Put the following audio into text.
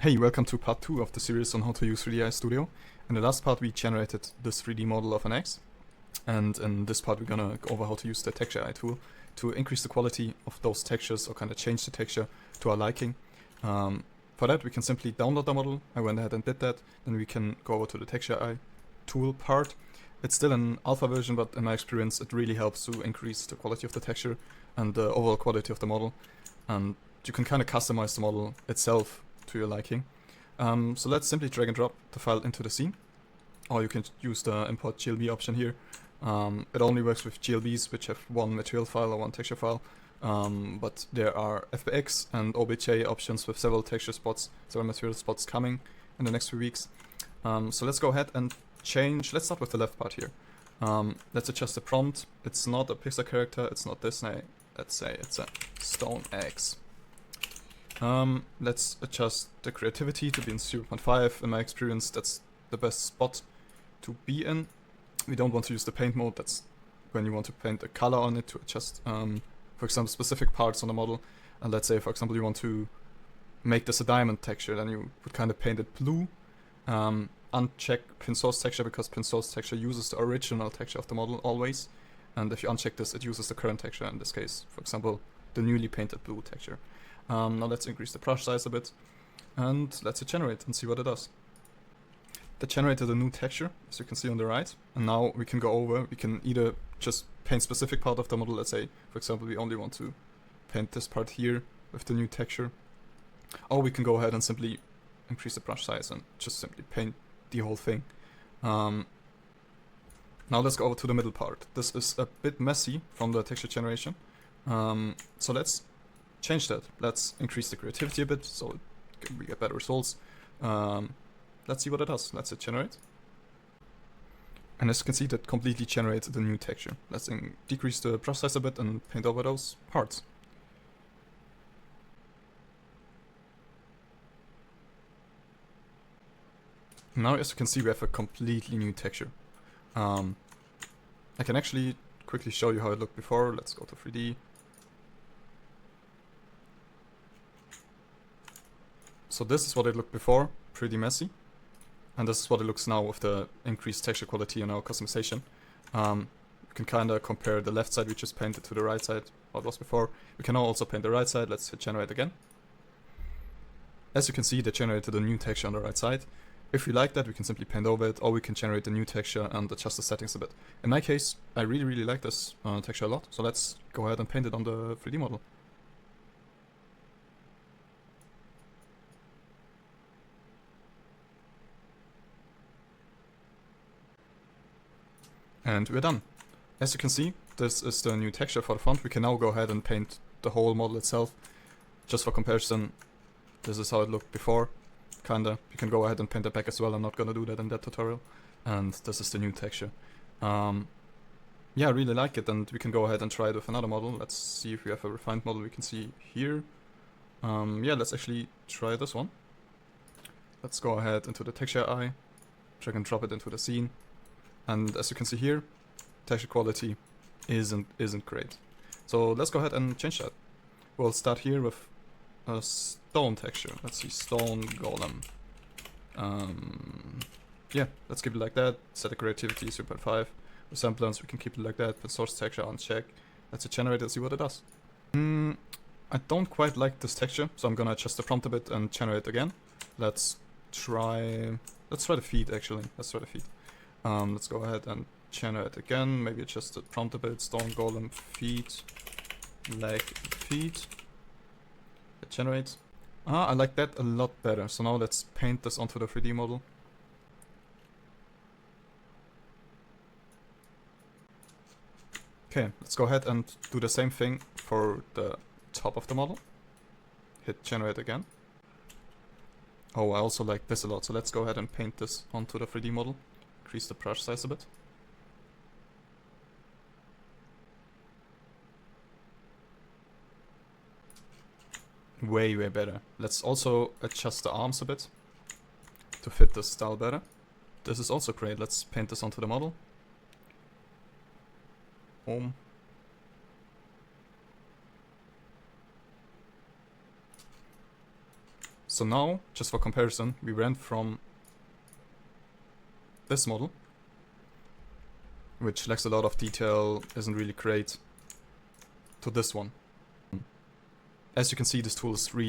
Hey, welcome to part 2 of the series on how to use 3D Studio. In the last part we generated this 3D model of an X, and in this part we're gonna go over how to use the Texture AI tool to increase the quality of those textures or kind of change the texture to our liking. For that we can simply download the model. I went ahead and did that. Then we can go over to the Texture AI tool part. It's still an alpha version, but in my experience it really helps to increase the quality of the texture and the overall quality of the model. And you can kind of customize the model itself to your liking. So let's simply drag and drop the file into the scene, or you can use the import GLB option here. It only works with GLBs which have one material file or one texture file, but there are FBX and OBJ options with several texture spots, several material spots coming in the next few weeks. So let's go ahead and change. Let's start with the left part here. Let's adjust the prompt. It's not a pixel character, it's not Disney. Let's say it's a stone X. Let's adjust the creativity to be in 0.5. In my experience, that's the best spot to be in. We don't want to use the paint mode. That's when you want to paint a color on it to adjust, for example, specific parts on the model. And let's say, for example, you want to make this a diamond texture, then you would kind of paint it blue. Uncheck pin source texture, because pin source texture uses the original texture of the model always. And if you uncheck this, it uses the current texture, in this case, for example, the newly painted blue texture. Now let's increase the brush size a bit, and let's hit generate and see what it does. That generated a new texture, as you can see on the right, and now we can go over. We can either just paint specific part of the model. Let's say, for example, we only want to paint this part here with the new texture, or we can go ahead and simply increase the brush size and just simply paint the whole thing. Now let's go over to the middle part. This is a bit messy from the texture generation, so let's change that. Let's increase the creativity a bit so we get better results. Let's see what it does. Let's hit generate. And as you can see, that completely generated the new texture. Let's decrease the brush size a bit and paint over those parts. Now, as you can see, we have a completely new texture. I can actually quickly show you how it looked before. Let's go to 3D. So this is what it looked before, pretty messy. And this is what it looks now with the increased texture quality and our customization. You can kind of compare the left side we just painted to the right side, what it was before. We can now also paint the right side. Let's hit generate again. As you can see, they generated a new texture on the right side. If we like that, we can simply paint over it, or we can generate a new texture and adjust the settings a bit. In my case, I really like this texture a lot. So let's go ahead and paint it on the 3D model. And we're done. As you can see, this is the new texture for the front. We can now go ahead and paint the whole model itself. Just for comparison, this is how it looked before, kinda. You can go ahead and paint it back as well. I'm not gonna do that in that tutorial. And this is the new texture. Yeah, I really like it, and we can go ahead and try it with another model. Let's see if we have a refined model we can see here. Yeah, let's actually try this one. Let's go ahead into the Texture AI, drag and drop it into the scene. And as you can see here, texture quality isn't great. So let's go ahead and change that. We'll start here with a stone texture. Let's see, stone golem. Yeah, let's keep it like that. Set the creativity 0.5. Resemblance, we can keep it like that. Put source texture on check. Let's hit generate and see what it does. I don't quite like this texture, so I'm gonna adjust the prompt a bit and generate again. Let's try the feet actually. Let's try the feet. Let's go ahead and generate again. Maybe adjust the prompt a bit. Stone golem feet, leg feet. Hit generate. I like that a lot better. So now let's paint this onto the 3D model. Okay, let's go ahead and do the same thing for the top of the model. Hit generate again. Oh, I also like this a lot. So let's go ahead and paint this onto the 3D model. Increase the brush size a bit. Way better. Let's also adjust the arms a bit to fit this style better. This is also great. Let's paint this onto the model. Boom. So now, just for comparison, we went from this model, which lacks a lot of detail, isn't really great, to this one. As you can see, this tool is really